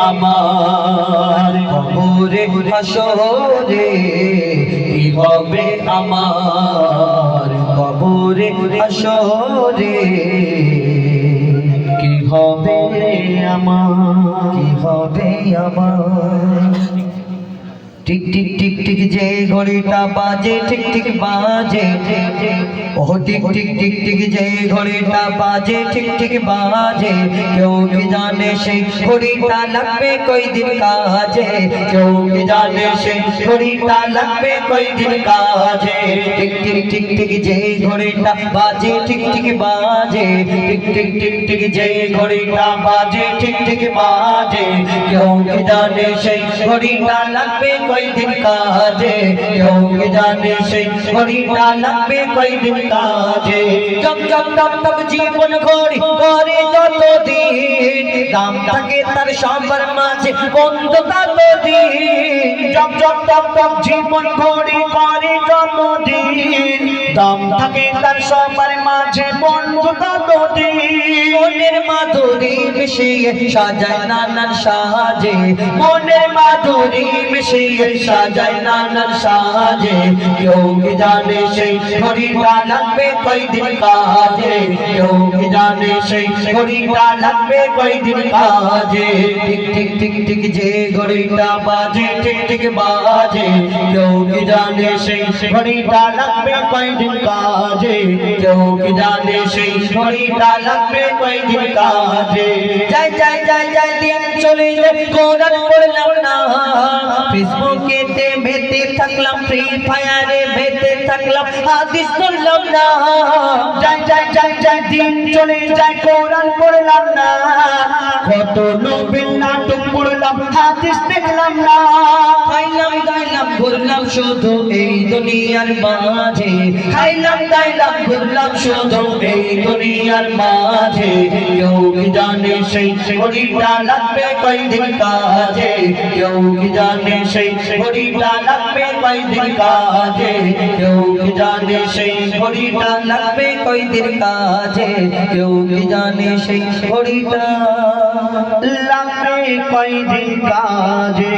আমার কবরে হাসরে কি হবে আমার কবরে হাসরে কি হবে আমার কি হবে আমার টিক টিক টিক টিক যে ঘড়িটা বাজে ঠিক ঠিক বাজে ও টিক টিক টিক টিক যে ঘড়িটা বাজে ঠিক ঠিক বাজে কেউ কি জানে সেই ঘড়িটা লাগবে কই দিন কাজে কেউ কি জানে সেই ঘড়িটা লাগবে কই দিন কাজে টিক টিক টিক টিক যে ঘড়িটা বাজে ঠিক ঠিক বাজে টিক টিক টিক টিক যে ঘড়িটা বাজে ঠিক ঠিক বাজে কেউ কি জানে সেই ঘড়িটা লাগবে কই দিন কাজে কেউ কি জানে সেই ঘড়িটা লাগবে কই দিন কাজে জব জব জব জব জীবন ঘড়ি করে যত দিন দাম থাকে তার সবার মাঝে বন্ধ তত দিন জব জব জব জব জীবন ঘড়ি করে যত দিন দাম থাকে তার সবার মাঝে বন্ধ তত দিন মনের মাধুরী মিশিয়ে সাজায় নানান সাজে মনের মাধুরী মিশিয়ে সাজায় নানান সাজে কেউ কি জানে সেই ঘড়িটা লাগবে কই দিন কাজে কেউ কি জানে সেই ঘড়িটা লাগবে কই দিন কাজে টিক টিক টিক টিক যে ঘড়িটা বাজে ঠিক ঠিক বাজে কেউ কি জানে সেই ঘড়িটা লাগবে কই দিন কাজে কেউ কি জানে সেই ঘড়িটা লাগবে কই দিন কাজে যাই যাই যাই যাই দিন চলে যায় কোরআন পড়লাম না ফেসবুকেতে মেতে থাকলাম ফ্রি ফায়ারে মেতে থাকলাম হাদিস পড়লাম না যাই যাই যাই যাই দিন চলে যায় কোরআন পড়লাম না কত নবীর নাটক পড়লাম হাদিস দেখলাম না খাইলাম দাইলাম ঘুরলাম শুধু এই দুনিয়ার মাঝে খাইলাম দাইলাম ঘুরলাম শুধু এই দুনিয়ার মাঝে কেউ কি জানে সেই ঘড়িটা লাগবে কই দিন কাজে কেউ কি জানে সেই ঘড়িটা লাগবে কই দিন কাজে কেউ কি জানে সেই ঘড়িটা লাগবে কই দিন কাজে কেউ কি জানে সেই ঘড়িটা লাগবে কই দিন কাজে